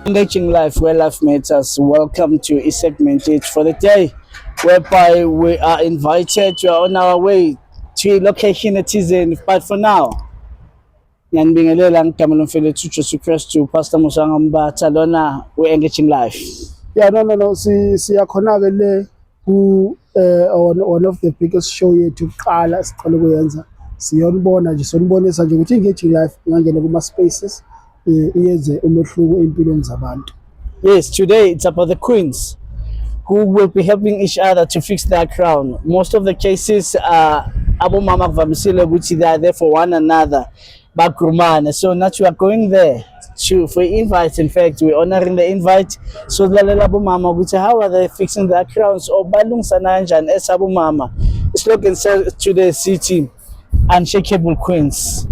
Engaging life where life matters. Welcome to a segment it for the day, whereby we are invited. We are on our way to a location that is in. But for now, ngiyanibingelela ngigama lomfelethi uJesu Kristu, Pastor Musanga Mbatha, lona we engaging life. Yeah, no. Siyakhona ke le ku one of the biggest show yethu kuqala siqale kuyenza. Siyonibona nje sonibonisa nje ukuthi engaging life ngangena kuma spaces iyenze umehluko empilweni zabantu. Yes, today it's about the queens who will be helping each other to fix their crown. Most of the cases, Abu Mama Vamisile, which they are there for one another, Bakrumana. So now we are going there for invite. In fact, we're honoring the invite. So the Abu Mama, which how are they fixing their crowns? Or Balung Sananja and S Abu Mama. Slogan says to the city, unshakable queens.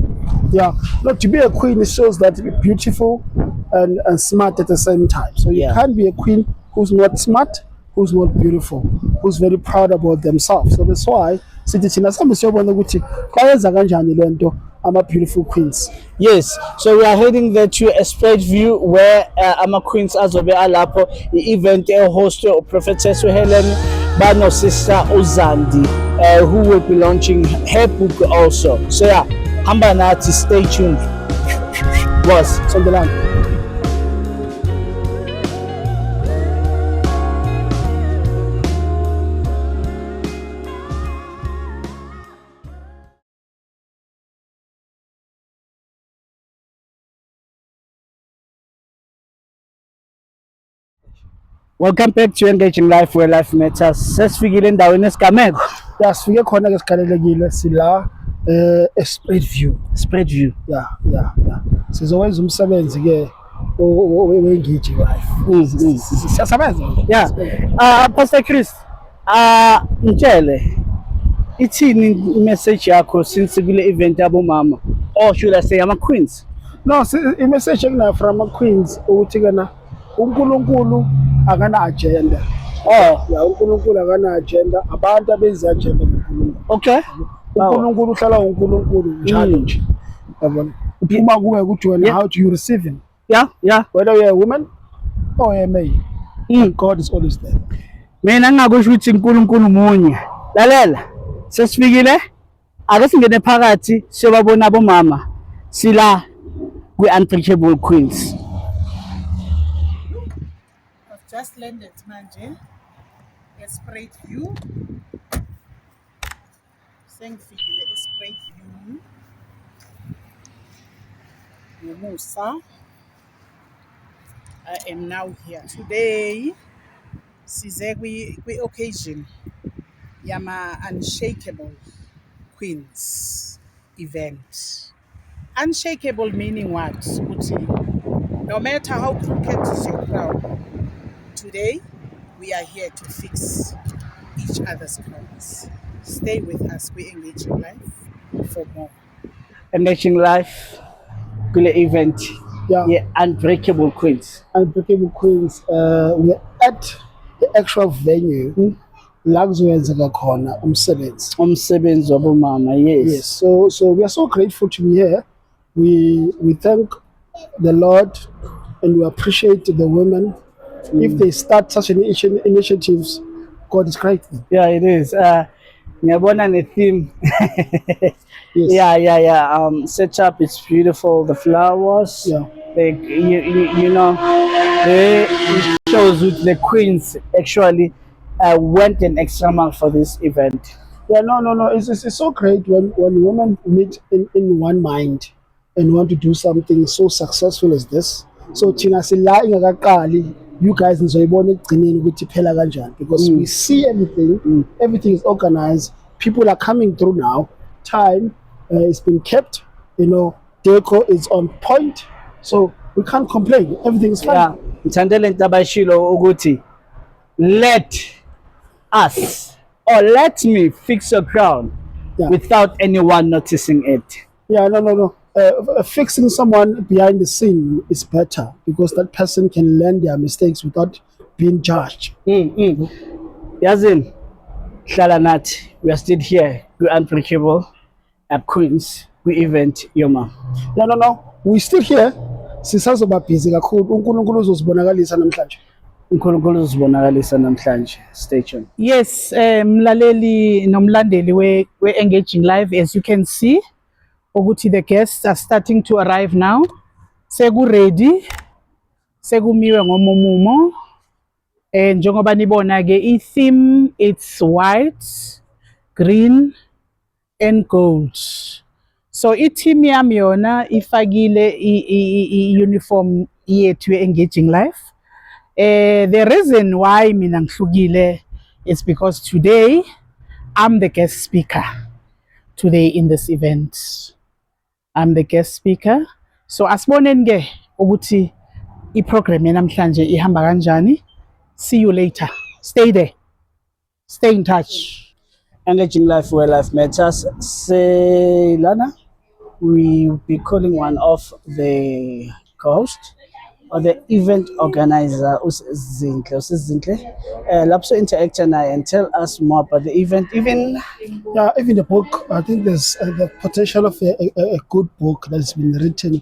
Yeah, look, to be a queen it shows that you're beautiful and smart at the same time. So you can't be a queen who's not smart, who's not beautiful, who's very proud about themselves. So that's why sithi thina sihambe siyobona ukuthi kwayenza kanjani lento ama beautiful queens. Yes, so we are heading there to a spread view where ama queens azobe alapho i-event hosted or prophetess Helen bano sister Uzandi who will be launching her book also. So yeah, hamba nathi, stay tuned. Was Sondelana. Welcome back to Engaging Life where life matters. Sesifikile endaweni esigameko. Yeah, sifike khona ke sikhalelekile sila spread view. Spread view. Yeah. Sizowenza umsebenzi ke we-engage life. Siyasebenza. Yeah. Pastor Chris, ngitshele ithini message yakho since kule event yabo mama, or should I say ama queens? No, i-message enginayo from ama-queens ukuthi kana uNkulunkulu akana agenda. Oh, Yeah, uNkulunkulu akana agenda, abantu abenza agenda kuNkulunkulu. okay. uNkulunkulu uhlala uNkulunkulu njalo nje. Yabona? Uphuma kuwe ukuthi wena how do you receive him? Yeah. Whether you're a woman or a male, God is always there. Mina ngingakusho ukuthi uNkulunkulu munye. Lalela. Sesifikile. Ake singene phakathi siyobabona abomama. Sila kwi-unbreakable queens. I've just landed manje Esprit View. Sengifikile Esprit View. Musa. I am now here today. Size kwi-occasion yama Unshakable Queens event. Unshakable meaning what? Ukuthi no matter how crooked is your crown, today we are here to fix each other's crowns. Stay with us. We engage in life for more. Engaging life kule event. Yeah. Unbreakable queens. Unbreakable Queens, we're at the actual venue la kuzoyenzeka khona Umsebenzi wabomama, yes. Yes, so we are so grateful to be here. We thank the Lord and we appreciate the women. If they start such initiatives, God is grateful. Yeah, it is. Ngiyabona ne theme. Yes. Yeah. Setup is beautiful. The flowers. Yeah. Like you know, it shows with the queens actually went an extra mile for this event. Yeah, no. It's so great when women meet in one mind and want to do something so successful as this. So thina sila ingakaqali, you guys nizoyibona ekugcineni ukuthi phela kanjani, because we see everything is organized, people are coming through now, time is being kept, deco is on point, so we can't complain, everything is fine. Yeah, ngithandele into abayishilo ukuthi let us or let me fix your crown without anyone noticing it. Yeah, no. Fixing someone behind the scene is better because that person can learn their mistakes without being judged. Yazin, hlala nathi, we are still here. We unbreakable at Queens. We event Yoma. No. We're still here. sisazoba busy kakhulu. uNkulunkulu uzosibonakalisa namhlanje. uNkulunkulu uzibonakalisa namhlanje. Stay tuned. Yes, mlaleli nomlandeli we-Engaging Live, as you can see, ukuthi the guests are starting to arrive now. Seku-ready, sekumiwe ngomumo. Njengoba nibona ke i-theme, it's white, green and gold. So i-team yami yona ifakile i-uniform yethu ye-Engaging Life. The reason why mina ngihlukile is because today I'm the guest speaker today in this event. I'm the guest speaker. So asiboneni ke ukuthi i-program yanamhlanje ihamba kanjani. See you later. Stay there. Stay in touch. Engaging Life where life matters. Say Lana, we will be calling one of the co-host or the event organizer, Usizinhle. Lapso interact and tell us more about the event. Even the book, I think there's the potential of a good book that's been written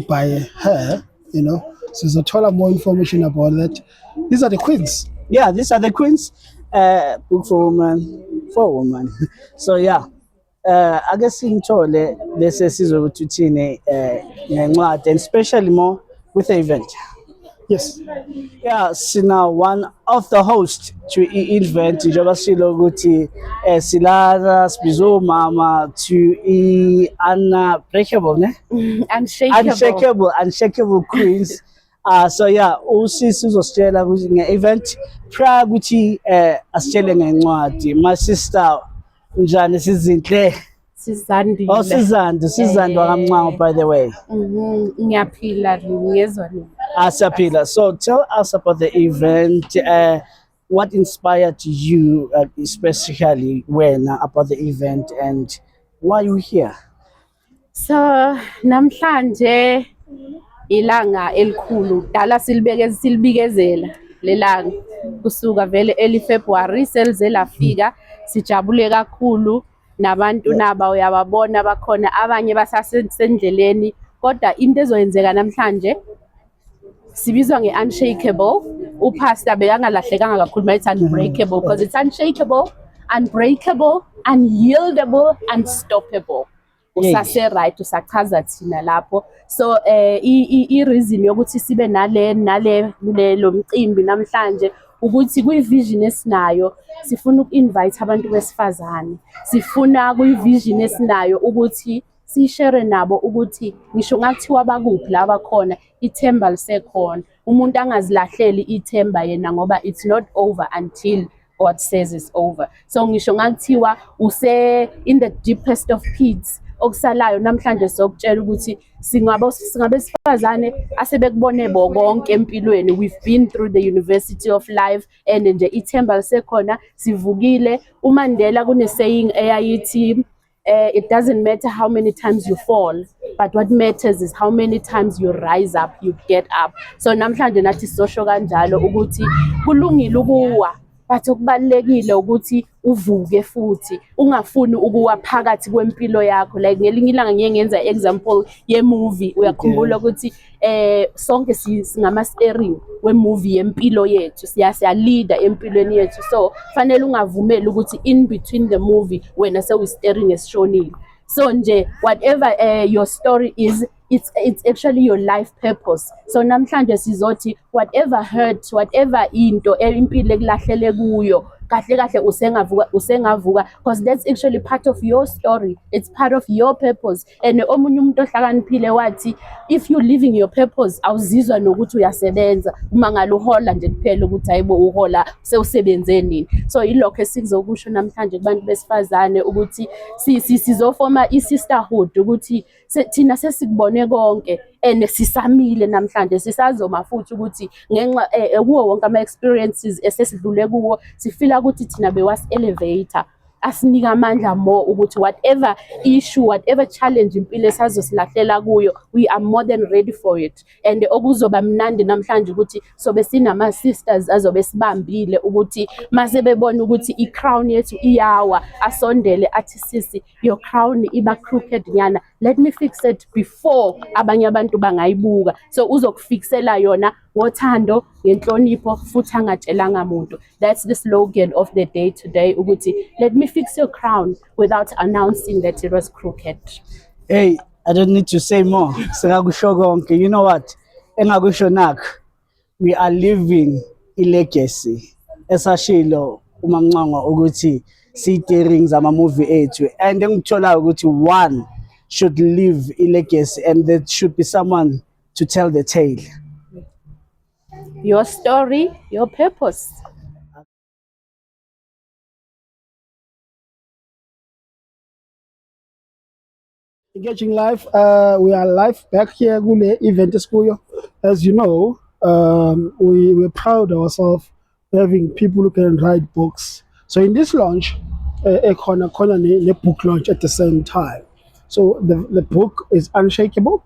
by her, you know. So there's a ton more information about that. These are the queens. Yeah, these are the queens. Book for woman. So yeah. I guess in Chole, this is over to Tine, and especially more with the event. Yes. Yeah, so now one of the hosts to event, Jabasilo Guti, Silara, Spizo Mama, to Unbreakable, ne? Unshakable queens. So yeah, Usi Australia was in an event. Praguti Australia and my sister Njani Sizinhle. Sizandile. Oh, Sizandile, by the way. Ngiyaphila ngiyezwa nini. Asapila. So tell us about the event. What inspired you, especially when about the event, and why you here? So namhlanje ilanga elikhulu dala silibikezela lelanga kusuka vele early February selize lafika sijabule kakhulu nabantu naba uyababona bakhona abanye basasendleleni kodwa into ezoyenzeka namhlanje sibizwa nge-unshakable. Upastor bekangalahlekanga kakhulu ma it's unbreakable because it's unshakable, unbreakable, unyieldable, unstoppable. Usase right usachaza thina lapho. So i-reason yokuthi sibe lo mcimbi namhlanje ukuthi kuyi-vision esinayo sifuna uku-invite abantu besifazane. Sifuna kuyi-vision esinayo ukuthi sishare nabo ukuthi ngisho ngathiwa bakuphi la bakhona ithemba lisekhona. Umuntu angazilahleli ithemba yena ngoba it's not over until God says it's over. So ngisho ngathiwa in the deepest of pits okusalayo namhlanje sokutshela ukuthi singabe sifazane asebekubone bonke empilweni. We've been through the University of Life and nje ithemba lisekhona sivukile. uMandela kune saying eyayithi it doesn't matter how many times you fall, but what matters is how many times you rise up, you get up. So namhlanje nathi sosho kanjalo ukuthi kulungile ukuwa but okubalekile ukuthi uvuke futhi ungafuni ukuwa phakathi kwempilo yakho. Like ngelinye ilanga ngiye ngenza example ye movie uyakhumbula ukuthi sonke singama steering we movie yempilo yethu siya leader empilweni yethu. So fanele ungavumeli ukuthi in between the movie wena sewu steering esishonile. So nje whatever your story is, it's actually your life purpose. So namhlanje sizothi whatever hurt, whatever into impilo ekulahlele kuyo kahle usengavuka because that's actually part of your story, it's part of your purpose. And omunye umuntu ohlakaniphile wathi if you living your purpose awuzizwa nokuthi uyasebenza uma ngaluhola nje kuphela ukuthi hayibo uhola sewusebenze nini. So ilokho esikuzokusho namhlanje kubantu besifazane ukuthi sizofoma i-sisterhood ukuthi thina sesikubone konke and sisamile namhlanje sisazoma futhi ukuthi ngenxa kuwo wonke ama-experiences esesidlule kuwo sifila ukuthi thina bewas-elevator asinika amandla more ukuthi whatever issue, whatever challenge impilo esazosilahlela kuyo, we are more than ready for it. And okuzoba mnandi namhlanje ukuthi sobe sinama sisters azobe sibambile ukuthi mase bebona ukuthi i-crown yethu iyawa asondele athi sisi your crown iba crooked nyana let me fix it before abanye abantu bangayibuka. So uzokufixela yona ngothando, ngenhlonipho futhi angatshelanga muntu. That's the slogan of the day today ukuthi let me fix your crown without announcing that it was crooked. Hey, I don't need to say more. Sengakusho konke. You know what? Engakusho nakho. We are living a legacy. Esashilo uMamncangwa ukuthi siyiterings ama movie ethu, and engithola ukuthi one should leave a legacy, and there should be someone to tell the tale. Your story, your purpose. Engaging Live, we are live back here kule event esikuyo. As you know, we're proud ourselves having people who can write books. So in this launch, a corner book launch at the same time. So the book is Unshakable.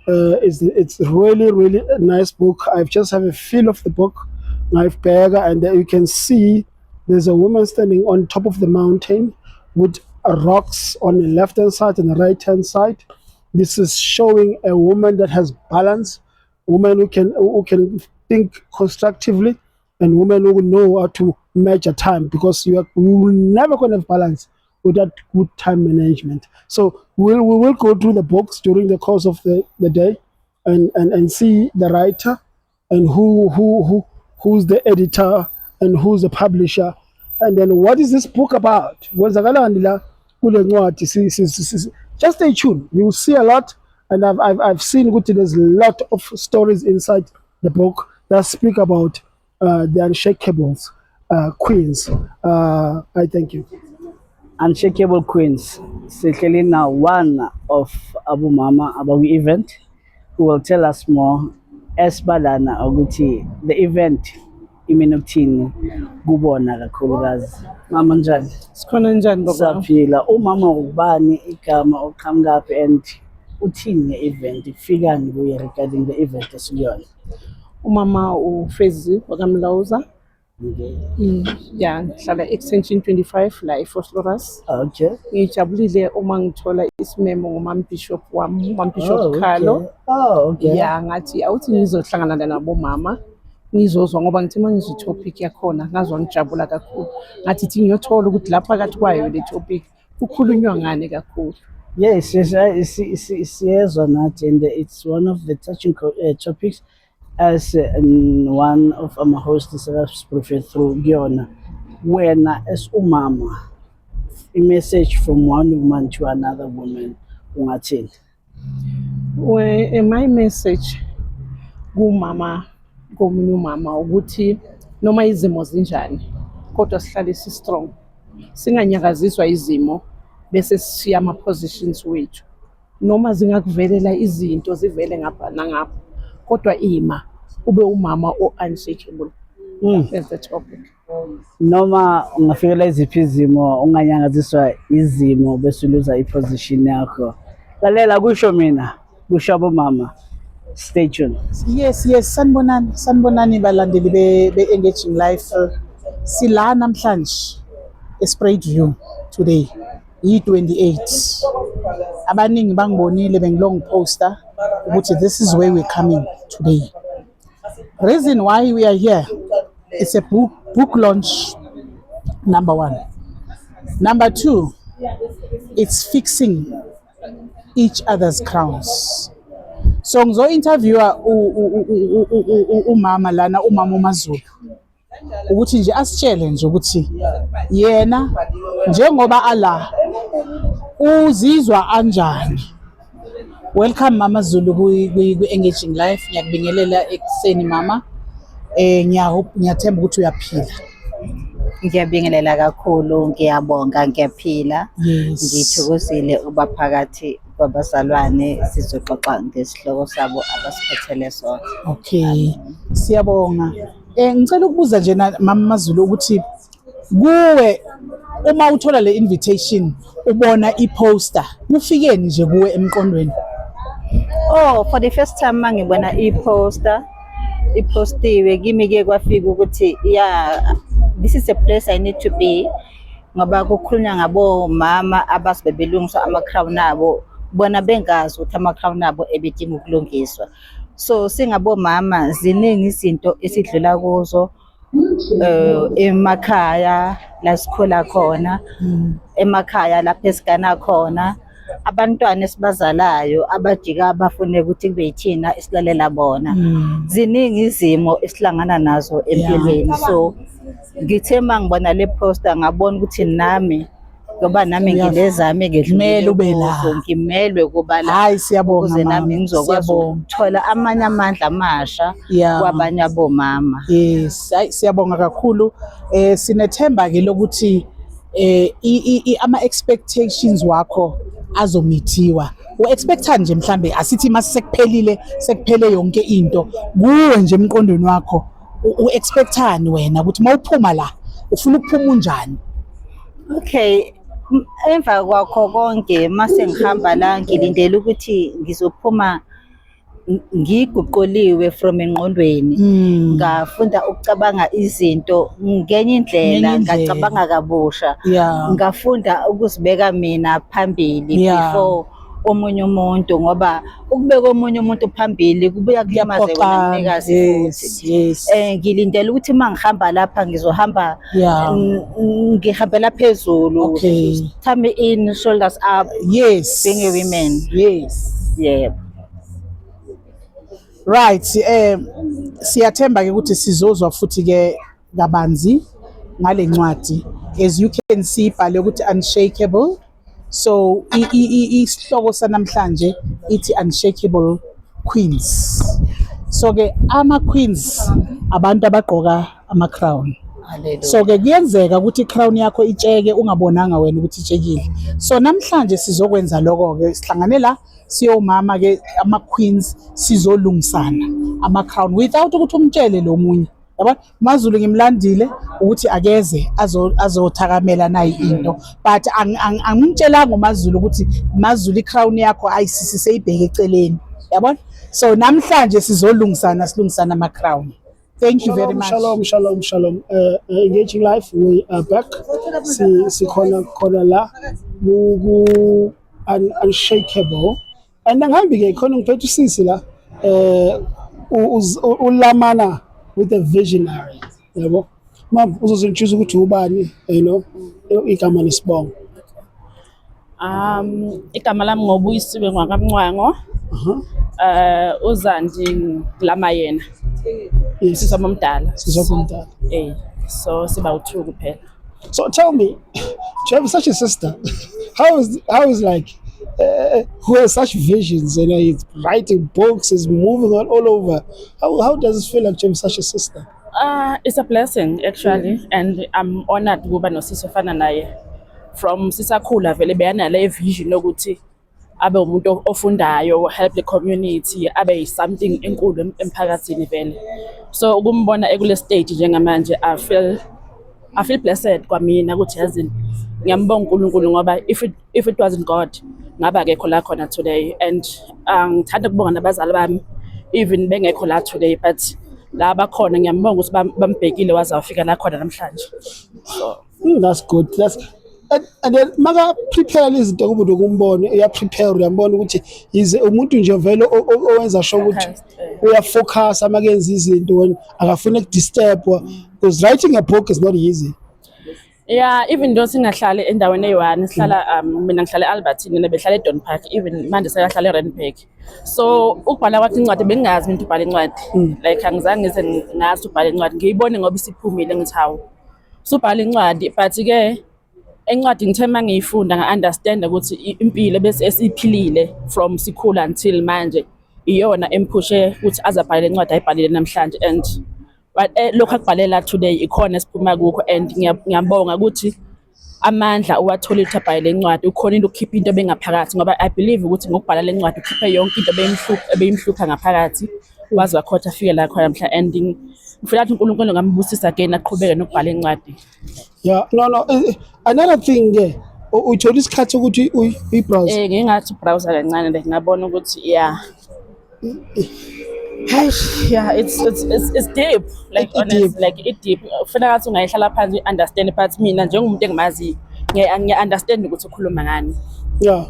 It's really a nice book. I've just have a feel of the book, Knife Berger, and you can see there's a woman standing on top of the mountain with rocks on the left hand side and the right hand side. This is showing a woman that has balance, woman who can think constructively, and women who will know how to measure time, because you will never going to have balance without good time management. So we will go through the books during the course of the day and see the writer and who's the editor and who's the publisher, and then what is this book about. Just stay tuned. You will see a lot, and I've seen there's a lot of stories inside the book that speak about the Unshakables queens. I thank you. Unshakable Queens. Sihleli now one of Abu Mama about the event who will tell us more. Esbalana ukuthi the event imenokuthini kubona kakhulukazi. Mama njani? Sikhona njani baba? Saphila. Umama ubani igama oqhamukaphi and uthini event ifikani kuye regarding the event esiyona? Umama uFezi wakamlawuza. Yeah, ngihlala extension 25 la eFosloras. Okay. Ngijabulile uma ngithola isimemo ngumam Bishop wami, umam Bishop Khalo. Oh, okay. Yeah, ngathi awuthi ngizohlangana nabo mama. Ngizozwa ngoba ngithi manje topic yakhona ngazwa ngijabula kakhulu. Ngathi ngiyothola ukuthi lapha phakathi kwayo le topic kukhulunywa ngane kakhulu. Yes, siyezwa nathi, and it's one of the touching topics. As one of our hosts Prophet through Giona, when as umama, a message from one woman to another woman, ungathini? My message kumama komunye umama ukuthi noma izimo zinjani kodwa sihlale si strong, singanyakaziswa izimo bese sishiya ama positions wethu, noma zingakuvelela izinto zivele ngapha nangapha kodwa ima ube umama unshakable. That's the topic. Noma ungafikela iziphi izimo unganyakaziswa izimo bese uluza iposition yakho. Lalela kusho mina, kusho abomama. Stay tuned. Yes, sanibonani balandeli be Engaging Life. Sila namhlanje Sprayed View today. Yi28. Abaningi bangibonile bengilong poster ukuthi this is where we're coming today. Reason why we are here, it's a book launch, number one. Number two, it's fixing each other's crowns. So ngizo interviewer umama lana, umama uMaZulu, ukuthi nje asitshele nje ukuthi yena njengoba ala uzizwa anjani. Welcome Mama Zulu ku Engaging Life. Ngiyakubingelela ekuseni mama. Ngiyathemba ukuthi uyaphila. Ngiyabingelela kakhulu, ngiyabonga, ngiyaphila. Yes. Ngithokozile uba phakathi kwabazalwane sizoxoxa ngesihloko sabo abasiphethele sona. Okay. Siyabonga. Ngicela ukubuza nje Mama Zulu ukuthi kuwe uma uthola le invitation ubona i-poster kufikeni nje kuwe emqondweni? Oh, for the first time mangibona ipostiwe kimi ke kwafika ukuthi yeah, this is a place I need to be, ngoba kukhulunywa ngabo mama abasibebelungiswa ama crown abo bona bengazi ukuthi ama-crown abo ebedinga ukulungiswa. So singabomama ziningi izinto esidlula kuzo emakhaya la sikhula khona, emakhaya lapho esigana khona. Abantwana esibazalayo abajika bafune ukuthi kube yithina esilalela bona. Ziningi izimo esihlangana nazo empilweni. So ngithe mangibona le poster ngabona ukuthi nami ngoba nami ngilezami ngidlumele ube la. ngimelwe kuba la. Hayi siyabonga Ukuze nami mama, ngizokwazi siyabonga. ukuthola amanye amandla amasha Yeah. kwabanye abomama. Yes, hayi siyabonga kakhulu. Sinethemba ke lokuthi ama expectations wakho azomithiwa. U-expecta nje mhlambe asithi mase sekuphele yonke into. Kuwe nje emqondweni wakho u-expectani wena ukuthi mawuphuma la ufuna ukuphuma unjani? Okay, emva kwakho konke mase ngihamba la ngilindele ukuthi ngizophuma ngiguquliwe from engqondweni. Ngafunda ukucabanga izinto ngenye indlela, ngacabanga kabusha. Yeah. Ngafunda ukuzibeka mina phambili Yeah. before omunye umuntu, ngoba ukubeka omunye umuntu phambili kubuya kulimaze wena mnikazi futhi. Yes. Ngilindele ukuthi mangihamba lapha ngizohamba Yeah. ngihambela phezulu. Okay. Tummy in, shoulders up, Yes. being a woman. Yes. Yeah. Right, siyathemba ke ukuthi sizozwa futhi ke kabanzi ngale ncwadi. As you can see ibhale ukuthi unshakable. So isihloko sanamhlanje ithi unshakable queens. So ke ama queens abantu abagqoka ama crown. Hallelujah. So ke kuyenzeka ukuthi i-crown yakho itsheke ungabonanga wena ukuthi itshekile. So namhlanje sizokwenza lokho ke sihlangane la siyomama ke ama queens sizolungisana ama crown without ukuthi umtshele lo munye. Yabona maZulu ngimlandile ukuthi akeze azothakamela nayi into, but angimtshelanga uMaZulu ukuthi maZulu i-crown yakho ayisisi seyibheke eceleni. Yabona? So namhlanje sizolungisana silungisana ama crown. Thank you very much. Shalom. Engaging Life, we are back. Sikhona la unshakable. And ngihambi ke khona ngiphethe usisi la ulamana with a visionary. Yabo. Mama uzozintshiza ukuthi ubani, igama lesibongo. Igama lami ngobuyisiwe ngwakamncwango. Uzandi Glamayena. Yes. Sisoma mdala. So siba u2 kuphela. So tell me, do you have such a sister? How is like who has such visions and he's writing books, is moving all over? How does it feel like to have such a sister? It's a blessing actually, and I'm honored ukuba nosisi ofana naye. From sisakhula vele beyana le vision ukuthi abe umuntu ofundayo, help the community, abe something enkulu emphakathini vele. So ukumbona ekule stage njengamanje I feel blessed kwamina ukuthi yazi ngiyambonga uNkulunkulu ngoba if it wasn't God ngaba akekho la khona today, and ngithanda ukubonga nabazali bami even bengekho la today, but la bakhona ngiyambonga ukuthi bambhekile waze wafika la khona namhlanje. So That's good. And then maka prepare izinto kubudo ukumbona uya prepare uyambona ukuthi yize umuntu nje vele owenza sho ukuthi uya focus amakenza izinto when akafuna ukudisturb, because writing a book is not easy. yeah, even though singahlali endaweni eyi-1 sihlala mina ngihlala eAlbertine nebehlala eDon Park, even manje sekahlala eRandburg. So ukubhala kwakhe incwadi bengingazi into ubhala incwadi, like angizange ngize ngazi ubhala incwadi, ngiyibone ngoba isiphumile ngithi hawu subhala incwadi, but ke encwadi ngithe mangiyifunda nga-understand ukuthi impilo bese esiphilile from sikhula until manje iyona emphushe ukuthi azabhalele incwadi ayibhalile namhlanje, and lokho akubhalela today ikhona esiphuma kukho, and ngiyabonga ukuthi amandla uwathola ukuthi abhalele incwadi ukhona into ukukhipha into bengaphakathi, ngoba I believe ukuthi ngokubhala le ncwadi ukhiphe yonke into ebeyimhlupha ngaphakathi wazi wakhotha afike la khona namhla, and ngifuna ukuthi uNkulunkulu ngambusisa again aqhubeke nokubhala incwadi. Yeah, no. Another thing uthola isikhathi ukuthi uyi-browse. Ngingathi browser kancane le ngabona ukuthi yeah, it's deep, like honestly, like it deep. Ufuna ngathi ungayihlala phansi understand, but mina njengomuntu engimazi ngiya-understand ukuthi ukhuluma ngani. Yeah.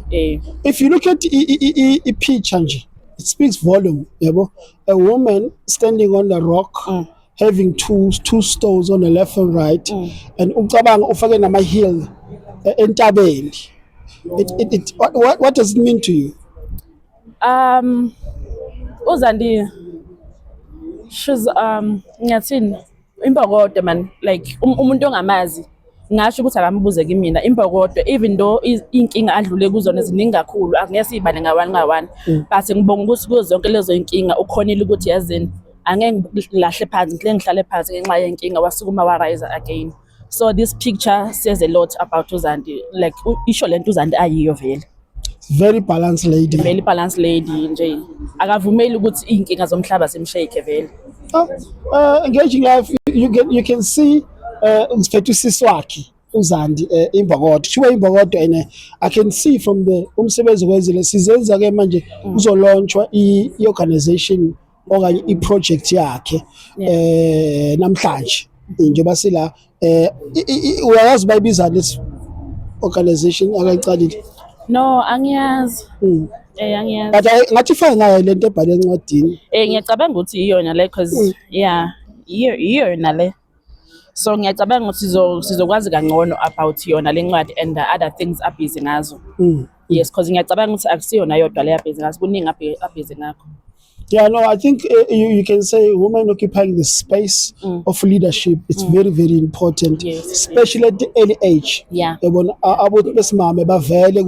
If you look at the picture, it speaks volume. Yabo. A woman standing on the rock, having two stones on the left and right, and ucabanga ufake nama heel entabeni. What does it mean to you? uZandi, she's ngiyathini imbokodo man, like umuntu ongamazi ngasho ukuthi akambuze kimina imbokodo, even though inkinga adlule kuzona ziningi kakhulu angeke sibale nga-one nga-one, but ngibonga ukuthi kuzo zonke lezo inkinga ukhonile ukuthi yazini angeke ngilahle phansi ngile ngihlale phansi ngenxa yenkinga wasukuma wa-rise again. So this picture says a lot about uZandi, like isho lento uZandi ayiyo vele. Very balanced lady. Very balanced lady nje. Akavumeli ukuthi inkinga zomhlaba simshake vele. Engaging life, you can see uSiphethu Siswakhe uZandi imbokodo. Shiwe imbokodo and I can see from the umsebenzi kwezile sizenza ke manje uzolaunchwa i-organization okanye i-project yakhe namhlanje njengoba sila uyazi bayibiza this organization akayicalile. No, angiyazi. Angiyazi. But ngathi faka ngayo lento ebhale encwadini. Ngiyacabanga ukuthi iyona le cause yeah, iyona le. So ngiyacabanga ukuthi sizokwazi kangcono about yona le ncwadi and the other things abhizi ngazo. Yes, cause ngiyacabanga ukuthi akusiyona yodwa le yabhizi ngazo, kuningi abhizi ngakho. Yeah, no, I think you can say women occupying the space of leadership. It's very, very important, yes, especially at the early age. Yeah.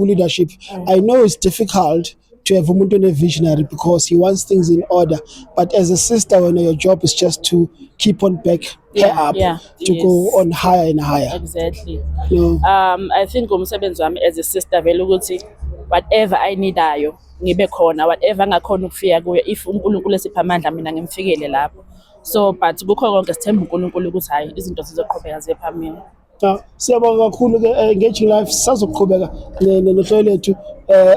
Leadership. I know it's difficult to have a woman in a visionary because he wants things in order. But as a sister, when your job is just to keep on back her up, to go on higher and higher. Exactly. No. I think umsebenzi wami as a sister vele ukuthi whatever I need ayo ngibe khona, whatever ngakhona ukufika kuye, if uNkulunkulu esipha amandla mina ngimfikele lapho. So but kukho konke sithemba uNkulunkulu ukuthi hayi izinto sizoqhubeka ziye phambili. Siyabonga kakhulu ke Engaging Life sazoqhubeka nohlelo lethu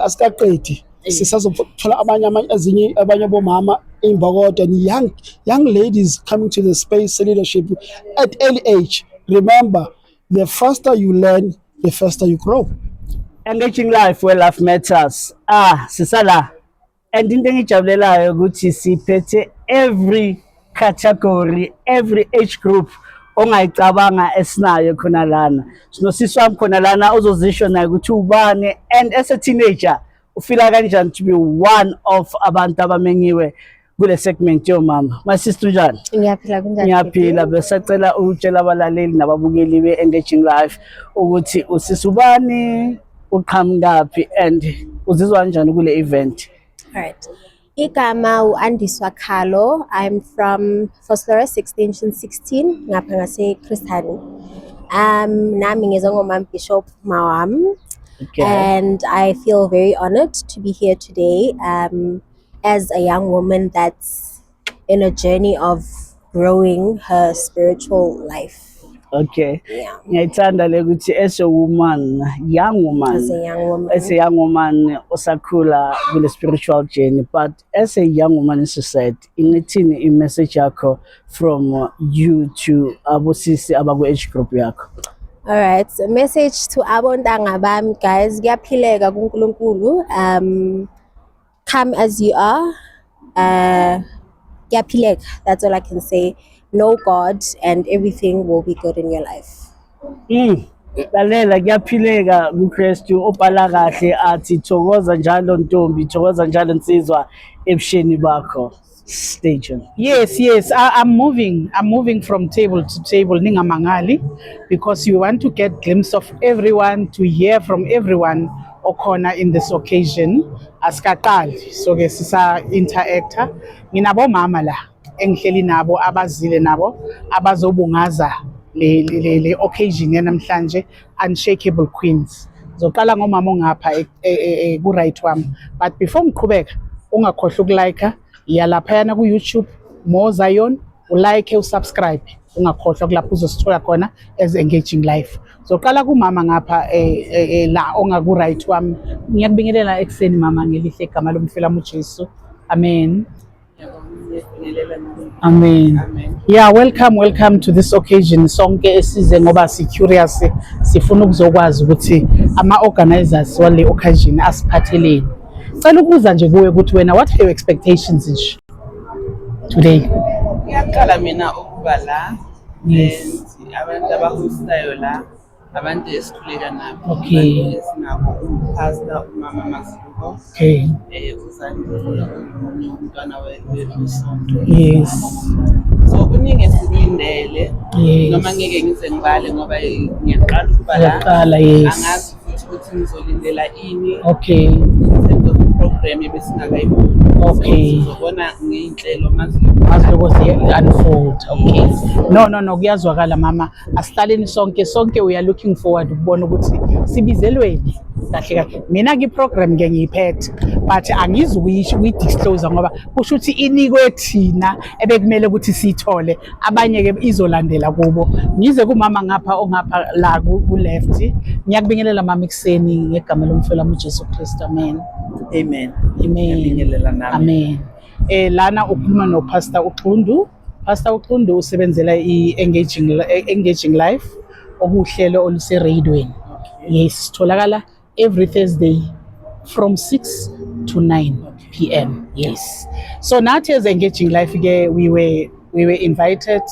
asikaqedi. Sisazothola abanye bomama imbokodo and young ladies coming to the space leadership at early age. Remember, the faster you learn, the faster you grow. Engaging Life where life matters. Sisala. And into engijabulelayo ukuthi siphethe every category, every age group ongayicabanga esinayo khona lana. Sinosisi wami khona lana uzozisho naye ukuthi ubani, and as a teenager ufila kanjani to be one of abantu abamenyiwe kule segment yomama. My sister njani? Ngiyaphila kunjani? Ngiyaphila, besacela ukutshela abalaleli nababukeli be-Engaging Life ukuthi usisi ubani, uqhamukaphi and uzizwa kanjani kule event? Alright. Igama uAndiswa Khalo. I'm from Phosphorus Extension 16 ngapha ngase Christian. Nami ngizongoma Bishop Mawam. Okay. And I feel very honored to be here today as a young woman that's in a journey of growing her spiritual life. Okay. Yeah. Ngiyayithanda le ukuthi as a woman, young woman. As a young woman. As a young woman usakhula kule spiritual journey, but as a young woman in society, ingithini i-message yakho from you to abosisi abaku age group yakho? All right, so message to abontanga bami, guys. Kuyaphileka kuNkulunkulu. Come as you are. Kuyaphileka. That's all I can say. Know God and everything will be good in your life. Lalela kuyaphileka kuKristu obhala kahle athi thokoza njalo ntombi, thokoza njalo nsizwa ebusheni bakho. Station. Yes, I'm moving from table to table ningamangali, because you want to get glimpse of everyone, to hear from everyone okhona in this occasion. Asikaqali, so ke sisa interactor. Nginabo mama la engihleli nabo abazile nabo abazobungaza le occasion yanamhlanje, Unshakable Queens. Zoqala ngomama ongapha ku right wami, but before ngiqhubeka ungakhohlwa ukulike ya laphayana ku YouTube Mo Zion, ulike usubscribe, ungakhohlwa kulapho uzosithola khona as Engaging Life. So qala kumama ngapha la ongaku right wami. Ngiyakubingelela ekseni mama ngelihle igama lomfela uJesu. Amen. Amen. Yeah, welcome to this occasion. Sonke esize ngoba si curious sifuna ukuzokwazi ukuthi ama organizers wale occasion asiphatheleni. Cela ukubuza nje kuwe ukuthi wena what are your expectations nje today? Ngiyaqala mina ukuba la Yes. abantu abahostayo la abantu esikhuleka nabo Okay. esinabo umpastor umama Mazibuko Okay. uzandile umntwana wesonto. Yes. So kuningi esilindele Yes. noma ngeke ngize ngibale ngoba ngiyaqala ukuba la Uyaqala, yes. angazi futhi ukuthi ngizolindela ini Okay. program ebesingakayiboni. Okay. Sizobona ngeinhlelo As lokho unfold. Okay. No kuyazwakala mama. Asihlaleni sonke we are looking forward ukubona ukuthi sibizelweni. Kahle kahle. Mina ngiprogram ngiyiphethe but angizukuyisho disclose ngoba kusho ukuthi inikwe thina ebekumele ukuthi sithole abanye ke izolandela kubo. Ngize kumama ngapha ongapha la ku left. Ngiyakubingelela mama ekseni ngegama lomfela uJesu Kristu. Amen. Amen. Amen. Amen. Lana ukhuluma no Pastor Uxundu. Pastor Uxundu usebenzela engaging life okuhlelo oluse radioweni. Yes, tholakala every Thursday from 6 to 9 p.m. Yes. So nathi as engaging life ke we were invited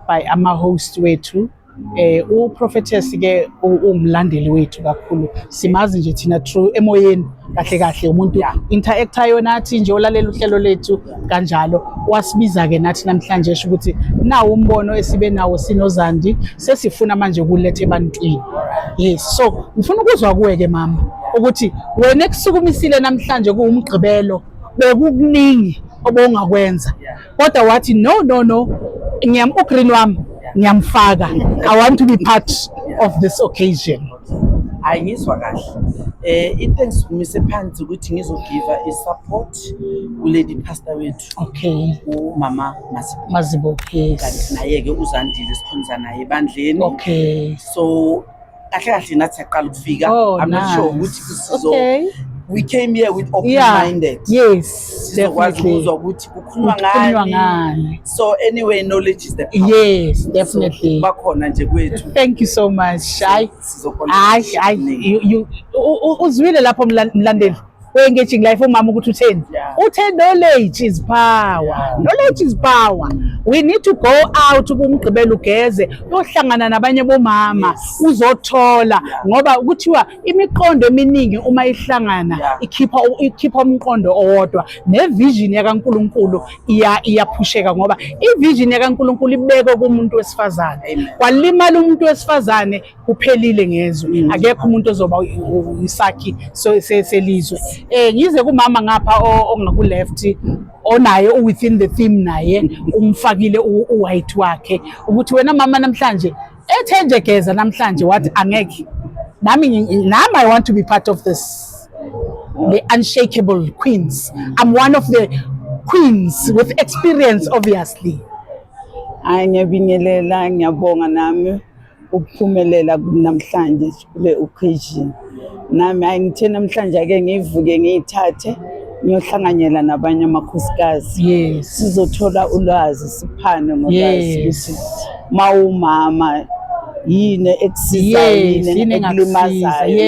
by ama host wethu. Prophetess ke umlandeli wethu kakhulu simazi nje thina true emoyeni kahle umuntu interactayo nathi nje olalela uhlelo lethu kanjalo wasibiza ke nathi namhlanje ukuthi nawo umbono esibe nawo sinozandi sesifuna manje ukuletha ebantwini. Yes, so ngifuna ukuzwa kuwe ke mama ukuthi wena ekusukumisile namhlanje kuumgqibelo bekukuningi obongakwenza kodwa wathi no ngiyamgreen wami ngiyamfaka. I want to be part of this occasion. Ayingizwa kahle. Into engisukumise phansi ukuthi ngizogiva isupport kulady pastor wethu. Okay. Umama Mazibuko. Yes. Kanti naye ke uzandile sikhonza naye ebandleni. Okay. So kahle nathi yaqala ukufika. I'm not sure ukuthi sizo. Okay. We came here with open minded. Yes, definitely. Ukuzwa ngani. So anyway, knowledge is the power. Yes, definitely. Bakhona nje kwethu. Thank you so much. You uzwile lapho mlandeli we-engaging life umama ukuthi utheni knowledge is power. Knowledge is power. We need to go out kumgqibelo ugeze uyohlangana nabanye bomama uzothola ngoba kuthiwa imiqondo eminingi uma ihlangana ikhipha umqondo owodwa nevision yakaNkuluNkulu iyaphusheka ngoba ivision yakaNkuluNkulu ibekwe kumuntu wesifazane kwalimala umuntu wesifazane kuphelile ngezwe akekho umuntu ozoba isakhi selizwe. Ngize kumama ngapha ongaku left onaye within the theme naye umfakile uwhite wakhe ukuthi wena mama namhlanje ethenje geza namhlanje wathi angeke nami I want to be part of this, the unshakable queens. I'm one of the queens with experience obviously. Ngiyabingelela ngiyabonga nami ukuphumelela namhlanje kule occasion. Nami ayingithe namhlanje ake ngivuke ngiyithathe ngiyohlanganyela nabanye amakhosikazi. Yes. Sizothola ulwazi siphane ngolwazi ukuthi mawumama yini ekusizayo yini ekulimazayo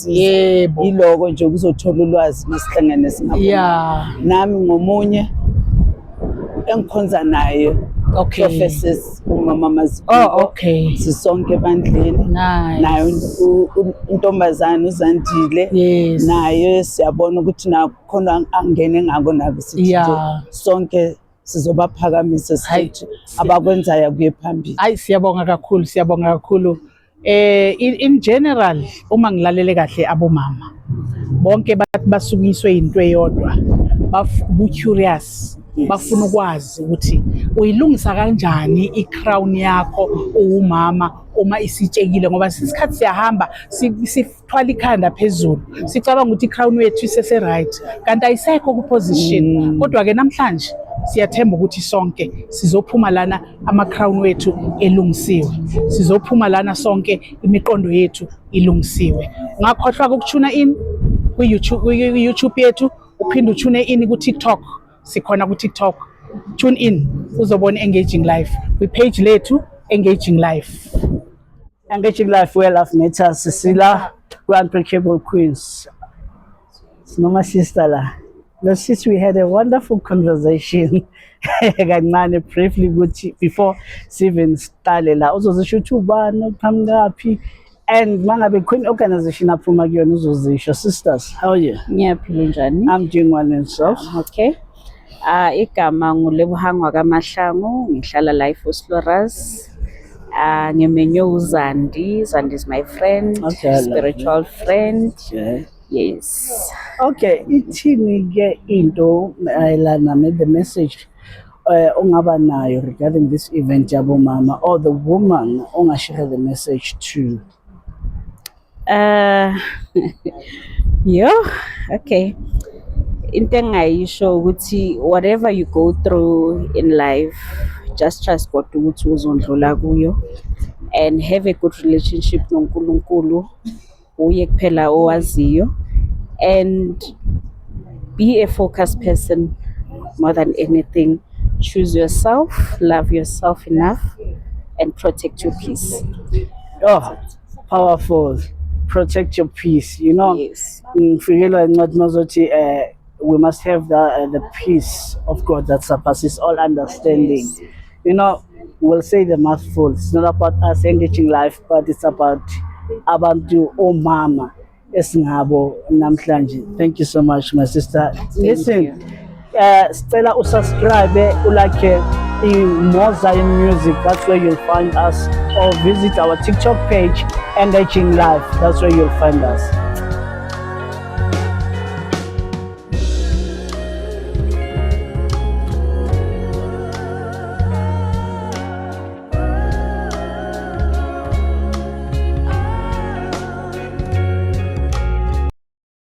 yebo iloko nje ukuzothola ulwazi masihlangane singabona. Nami ngomunye engikhonza naye Prophecies umama Mazibuko. Okay. Sisonke ebandleni. Nayo intombazana uzandile. Yes. Nayo siyabona ukuthi nakhona angene ngako nabo sithi sonke sizobaphakamisa sithi abakwenzayo kuye phambili. Siyabonga kakhulu. In general uma ngilalele kahle abomama bonke basukiswe into eyodwa curious. Bafuna ukwazi ukuthi uyilungisa kanjani icrown yakho uwumama uma isitshekile ngoba isikhathi siyahamba sithwala ikhanda phezulu sicabanga ukuthi icrown yethu isese right kanti ayisekho ku position kodwa ke namhlanje siyathemba ukuthi sonke sizophuma lana ama crown wethu elungisiwe sizophuma lana sonke imiqondo yethu ilungisiwe. Ngakhohlwa ukutuna in ku YouTube yethu uphinde utune in ku TikTok. Sikhona ku TikTok. Tune in uzobona engaging life kwi-page lethu engaging life. Engaging Life where love matters. Sila Unbreakable Queens. No, my sister la. Let's see, we had a wonderful conversation. Kancane briefly before Steven started la. Uzozisho ukuthi ubani uqhamuka and mangabe Queen organization aphuma kuyona uzozisho. Sisters, how are you? Ngiyaphila njani? I'm doing well and so. Okay. Igama nguLebohangwa kaMahlangu, ngihlala la eFosloras. Ngimenywe uZandi. Zandi is my friend, Okay, spiritual friend. Yeah. Yes. Okay, ithini ke into mayelana the message ongaba nayo regarding this event yabo mama or the woman ongashare the message to? Okay. Into engayisho ukuthi whatever you go through in life, just trust God ukuthi uzondlula kuyo and have a good relationship noNkulunkulu, uye kuphela owaziyo, and be a focused person more than anything. Choose yourself, love yourself enough, and protect your peace. Oh, powerful. Protect your peace. You know, Yes. We must have the peace of God that surpasses all understanding. Yes. You know, we'll say the mouthful. It's not about us engaging life, but it's about abantu omama esingabo namhlanje. Thank you so much, my sister. Listen, Stella, subscribe, like more Zion Music. That's where you'll find us, or visit our TikTok page, Engaging Life. That's where you'll find us.